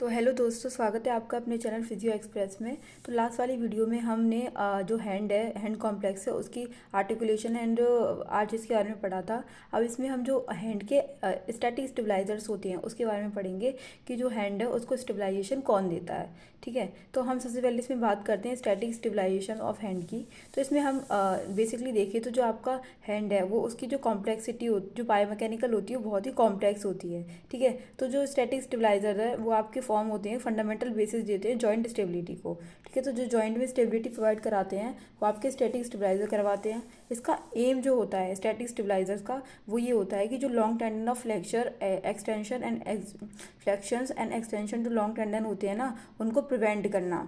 तो हेलो दोस्तों, स्वागत है आपका अपने चैनल फिजियो एक्सप्रेस में। तो लास्ट वाली वीडियो में हमने जो हैंड कॉम्प्लेक्स है उसकी आर्टिकुलेशन एंड आर्चेस के बारे में पढ़ा था। अब इसमें हम जो हैंड के स्टैटिक स्टेबलाइजर्स होते हैं उसके बारे में पढ़ेंगे कि जो हैंड है उसको स्टेबलाइजेशन कौन देता है। ठीक है, तो हम सबसे पहले इसमें बात करते हैं स्टैटिक स्टेबलाइजेशन ऑफ हैंड की। तो इसमें हम बेसिकली देखिए तो जो आपका हैंड है वो उसकी जो कॉम्प्लेक्सिटी जो बायोमैकेनिकल होती है वो बहुत ही कॉम्प्लेक्स होती है। ठीक है, तो जो स्टैटिक स्टेबलाइजर है वो आपके फॉर्म होते हैं, फंडामेंटल बेसिस देते हैं जॉइंट स्टेबिलिटी को। ठीक है, तो जो जॉइंट में स्टेबिलिटी प्रोवाइड कराते हैं वो आपके स्टैटिक स्टेबलाइजर करवाते हैं। इसका एम जो होता है स्टैटिक स्टेबलाइजर्स का वो ये होता है कि जो long tendon of flexor extension and flexions and extension जो लॉन्ग टेंडन होते हैं ना उनको प्रिवेंट करना।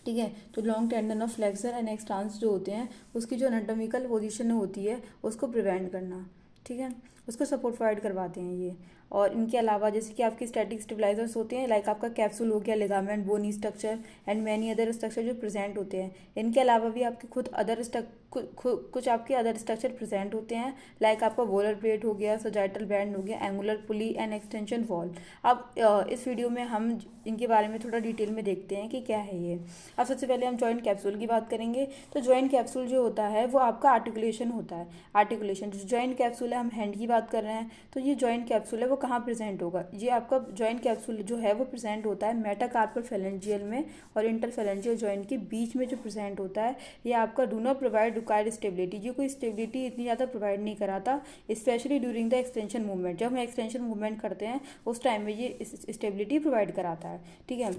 ठीक है, तो long tendon of flexor and extensors जो होते हैं उसकी जो एनाटॉमिकल पोजीशन होती है उसको प्रिवेंट करना। ठीक है, उसको सपोर्ट प्रोवाइड करवाते हैं ये। और इनके अलावा जैसे कि आपके स्टैटिक स्टेबलाइजर्स होते हैं, लाइक आपका कैप्सूल हो गया, ligament, bony structure and many other structure जो प्रेजेंट होते हैं। इनके अलावा भी आपके खुद अदर कुछ आपके अदर स्ट्रक्चर प्रेजेंट होते हैं, लाइक आपका वोलर प्लेट हो गया, सजाइटल बैंड हो गया, angular pulley and extension wall. अब इस वीडियो में हम इनके बारे में थोड़ा डिटेल में देखते हैं कि क्या है ये। अब सबसे पहले हम जॉइंट कैप्सूल की बात करेंगे। तो जॉइंट कैप्सूल जो होता है वो आपका आर्टिकुलेशन होता है। आर्टिकुलेशन जो जॉइंट कैप्सूल है, हम हैंड की बात कर रहे हैं, तो ये जॉइंट कैप्सूल है वो कहाँ प्रेजेंट होगा? ये आपका जॉइंट कैप्सूल जो है वो प्रेजेंट होता है मेटाकार्पल फेलेंजियल में और इंटरफेलेंजियल जॉइंट के बीच में जो प्रेजेंट होता है। ये आपका do not provide required stability, ये कोई स्टेबिलिटी इतनी ज़्यादा प्रोवाइड नहीं कराता, specially during the extension movement. जब हम एक्सटेंशन मूवमेंट करते हैं उस टाइम में ये स्टेबिलिटी प्रोवाइड कराता है। ठीक है,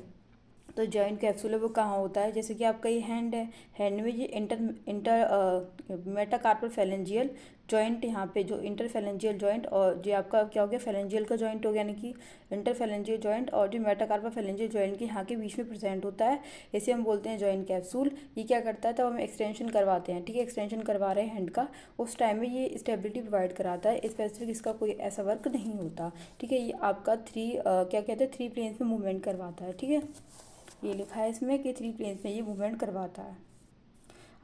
तो जॉइंट कैप्सूल है वो कहाँ होता है? जैसे कि आपका ये हैंड है, हैंड में ये इंटर इंटर मेटाकार्पल फेलेंजियल जॉइंट, यहाँ पे जो इंटरफेलेंजियल जॉइंट और जो आपका क्या हो गया फेलेंजियल का जॉइंट हो गया, यानी कि इंटरफेलेंजियल जॉइंट और जो मेटाकार्पल फेलेंजियल जॉइंट के यहाँ के बीच में प्रेजेंट होता है, इसे हम बोलते हैं जॉइंट कैप्सूल। ये क्या करता है? तब हम एक्सटेंशन करवाते हैं, ठीक है, एक्सटेंशन करवा रहे हैं हैंड का, उस टाइम में ये स्टेबिलिटी प्रोवाइड कराता है। स्पेसिफिक इसका कोई ऐसा वर्क नहीं होता। ठीक है, ये आपका क्या कहते हैं 3 प्लेन्स में मूवमेंट करवाता है। ठीक है, ये लिखा है इसमें कि 3 प्लेन्स में ये मूवमेंट करवाता है।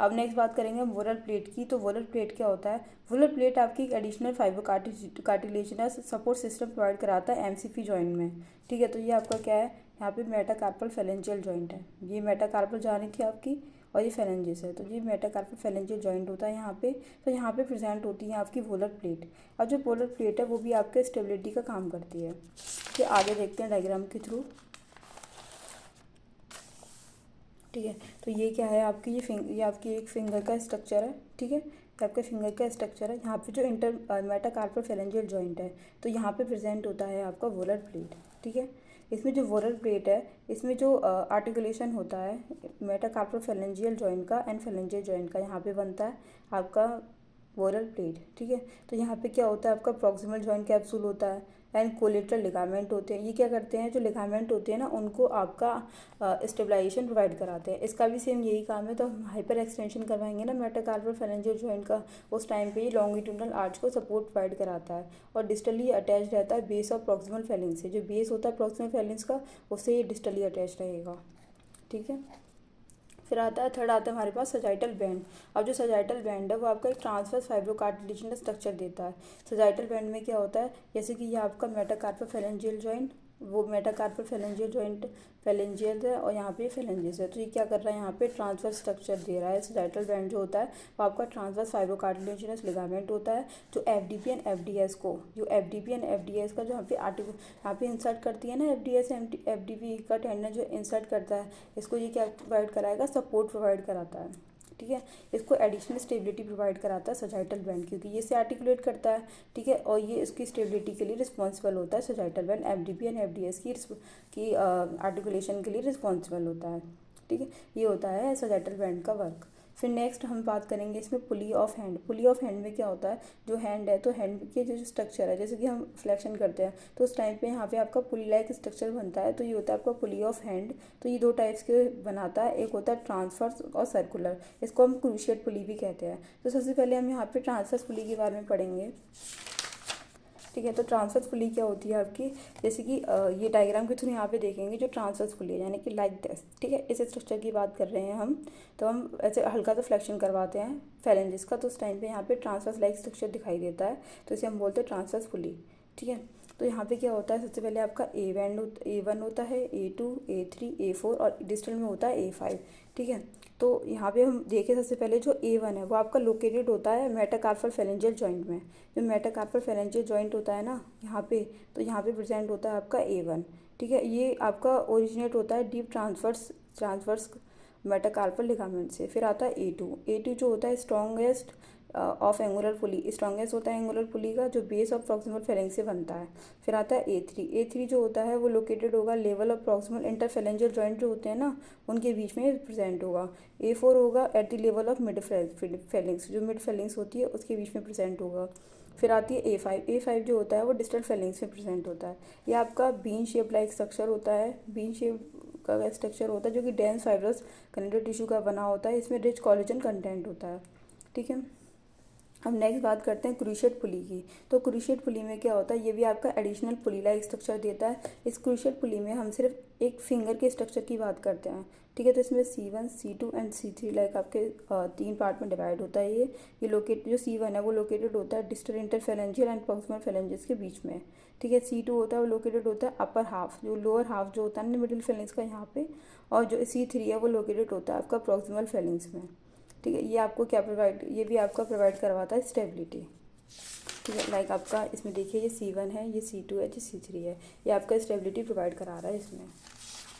अब नेक्स्ट बात करेंगे हम वोलर प्लेट की। तो वोलर प्लेट क्या होता है? वोलर प्लेट आपकी एक additional fibre cartilaginous support system provide कराता है एमसीपी जॉइंट में। ठीक है, तो ये आपका क्या है? यहाँ पे मेटाकार्पल फेलेंजियल जॉइंट है। ये मेटाकार्पल जानी थी आपकी और ये फेलेंजिस है, तो ये मेटाकार्पल फेलेंजियल जॉइंट होता है यहाँ पे। तो यहाँ पे प्रेजेंट होती है आपकी वोलर प्लेट। और जो वोलर प्लेट है वो भी आपके स्टेबिलिटी का काम करती है। ये आगे देखते हैं डायग्राम के थ्रू। ठीक है, तो ये क्या है आपकी? ये आपकी एक फिंगर का स्ट्रक्चर है। ठीक है, ये आपके फिंगर का स्ट्रक्चर है। यहाँ पे जो मेटाकार्पल फेलेंजियल जॉइंट है तो यहाँ पे प्रेजेंट होता है आपका वोलर प्लेट। ठीक है, इसमें जो वोलर प्लेट है इसमें जो आर्टिकुलेशन होता है मेटाकार्पल फेलेंजियल जॉइंट का एंड फेलेंजियल जॉइंट का, यहाँ पे बनता है आपका वोलर प्लेट। ठीक है, तो यहाँ पे क्या होता है? आपका प्रॉक्सिमल जॉइंट कैप्सूल होता है एंड कोलेटरल लिगामेंट होते हैं। ये क्या करते हैं? जो लिगामेंट होते हैं ना उनको आपका स्टेबलाइजेशन प्रोवाइड कराते हैं। इसका भी सेम यही काम है। तो हम हाइपर एक्सटेंशन करवाएंगे ना मेटाकार्पल फेलेंजियल जॉइंट का, उस टाइम पे ये लॉन्गिट्यूडनल आर्च को सपोर्ट प्रोवाइड कराता है और डिस्टली अटैच रहता है बेस ऑफ प्रॉक्सिमल फेलिंग्स से। जो बेस होता है प्रॉक्सिमल फेलिंग्स का उससे ये डिस्टली अटैच रहेगा। ठीक है, फिर आता है थर्ड आता है हमारे पास सजाइटल बैंड। अब जो सजाइटल बैंड है वो आपका एक ट्रांसवर्स फाइब्रोकार्टिलेजिनस स्ट्रक्चर देता है। सजाइटल बैंड में क्या होता है? जैसे कि ये आपका मेटाकार्पल फेलेंजियल जॉइंट, वो मेटाकार्पल फेलेंजियल जॉइंट फेलेंजियल है और यहाँ पे फेलेंजिस है। तो ये क्या कर रहा है? यहाँ पे ट्रांसवर्स स्ट्रक्चर दे रहा है। सजाइटल बैंड जो होता है वो आपका ट्रांसवर्स फाइब्रोकार्टिलेजिनस लिगामेंट होता है जो एफडीपी एंड एफडीएस को, जो एफडीपी एंड एफडीएस का जो यहाँ पे इंसर्ट करती है ना, एफडीएस एफडीपी का टेंडन जो इंसर्ट करता है, इसको ये क्या प्रोवाइड कराएगा? सपोर्ट प्रोवाइड कराता है। ठीक है, इसको एडिशनल स्टेबिलिटी प्रोवाइड कराता है सजाइटल बैंड, क्योंकि ये से आर्टिकुलेट करता है। ठीक है, और ये इसकी स्टेबिलिटी के लिए रिस्पॉन्सिबल होता है। Sagittal band FDP and FDS की आर्टिकुलेशन के लिए रिस्पॉन्सिबल होता है। ठीक है, ये होता है सजाइटल बैंड का वर्क। फिर नेक्स्ट हम बात करेंगे इसमें pulley of hand. Pulley of hand में क्या होता है? जो हैंड है तो हैंड के जो स्ट्रक्चर है, जैसे कि हम फ्लेक्शन करते हैं तो उस टाइम पे यहाँ पे आपका पुली लाइक स्ट्रक्चर बनता है, तो ये होता है आपका पुली ऑफ हैंड। तो ये 2 टाइप्स के बनाता है, एक होता है ट्रांसफर्स और सर्कुलर, इसको हम क्रूशिएट पुली भी कहते हैं। तो सबसे पहले हम यहाँ पे ट्रांसफर्स पुली के बारे में पढ़ेंगे। ठीक है, तो ट्रांसवर्स पुली क्या होती है आपकी? जैसे कि ये डायग्राम के थ्रू यहाँ पे देखेंगे जो ट्रांसवर्स पुली है, यानी कि लाइक दिस। ठीक है, इस स्ट्रक्चर की बात कर रहे हैं हम। तो हम ऐसे हल्का सा फ्लेक्शन करवाते हैं फेलेंजिस का, तो उस टाइम पे यहाँ पे ट्रांसवर्स लाइक स्ट्रक्चर दिखाई देता है, तो इसे हम बोलते हैं ट्रांसवर्स पुली। ठीक है, तो यहाँ पे क्या होता है, सबसे पहले आपका A1 होता है, A2, A3, A4 और डिस्टल में होता है A5। ठीक है, तो यहाँ पे हम देखें सबसे पहले जो A1 है वो आपका लोकेटेड होता है मेटाकार्पल फेरेंजियल जॉइंट में। जो मेटाकार्पल फेरेंजियल जॉइंट होता है ना यहाँ पे, तो यहाँ पे प्रेजेंट होता है आपका A1। ठीक है, ये आपका ओरिजिनेट होता है डीप ट्रांसवर्स मेटाकार्पल लिगामेंट से। फिर आता है A2 जो होता है strongest of angular pulley, strongest होता है एंगुलर पुली का, जो बेस ऑफ प्रॉक्सिमल फेलेंक्स से बनता है। फिर आता है A3 जो होता है वो लोकेटेड होगा level of proximal interphalangeal joint जो होते हैं ना उनके बीच में प्रेजेंट होगा। A4 होगा at the level of mid Fehling's, जो मिड फेलिंग्स होती है उसके बीच में प्रेजेंट होगा। फिर आती है A5 जो होता है वो डिस्टल फेलिंग्स में प्रेजेंट होता है। ये आपका बीन शेप लाइक स्ट्रक्चर होता है, बीन शेप का स्ट्रक्चर होता है जो कि डेंस फाइब्रस कनेक्टिव टिश्यू का बना होता है। इसमें रिच कोलेजन कंटेंट होता है। ठीक है, अब नेक्स्ट बात करते हैं क्रूशिएट पुली की। तो क्रूशिएट पुली में क्या होता है, ये भी आपका एडिशनल पुली लाइक स्ट्रक्चर देता है। इस क्रूशिएट पुली में हम सिर्फ एक फिंगर के स्ट्रक्चर की बात करते हैं। ठीक है, तो इसमें C1, C2 and C3 like आपके 3 पार्ट में डिवाइड होता है। ये लोकेट जो C1 है वो लोकेटेड होता है डिस्टल इंटरफेरेंजियल एंड प्रॉक्सिमल फेरेंजियस के बीच में। ठीक है, C2 होता है वो लोकेटेड होता है अपर हाफ, जो लोअर हाफ जो होता है ना मिडिल फेलिंग्स का यहाँ पे, और जो C3 है वो लोकेटेड होता है आपका प्रॉक्सिमल फेलिंग्स में। ठीक है, ये आपको क्या ये भी आपका प्रोवाइड करवाता है स्टेबिलिटी। ठीक है, लाइक आपका इसमें देखिए ये C1 है, ये C2 है, ये C3 है, ये आपका स्टेबिलिटी प्रोवाइड करा रहा है इसमें।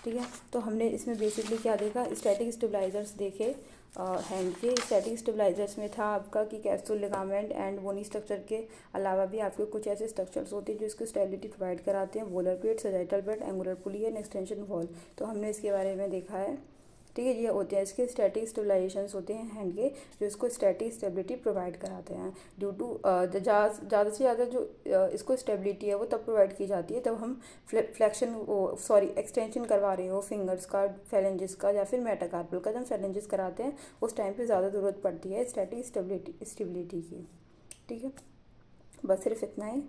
ठीक है, तो हमने इसमें बेसिकली क्या देखा, स्टैटिक स्टेबलाइजर्स देखे हैंड के। स्टैटिक स्टेबलाइजर्स में था आपका कि capsule ligament and bony structure के अलावा भी आपके कुछ ऐसे स्ट्रक्चर्स होते हैं जो इसको स्टेबिलिटी प्रोवाइड कराते हैं। Volar plate, sagittal bed, angular pulley and extension wall, तो हमने इसके बारे में देखा है। ठीक है, ये होते हैं इसके स्टैटिक स्टेबलाइजेशंस होते हैं हैंड के, जो इसको स्टैटिक स्टेबिलिटी प्रोवाइड कराते हैं। ड्यू टू ज़्यादा से ज़्यादा जो इसको स्टेबिलिटी है वो तब प्रोवाइड की जाती है तब हम एक्सटेंशन करवा रहे हो फिंगर्स का, फेलेंजेस का या फिर मेटाकार्पल का। जब फेलेंजेस कराते हैं उस टाइम पे ज़्यादा ज़रूरत पड़ती है स्टैटिक स्टेबिलिटी की। ठीक है, बस सिर्फ इतना ही।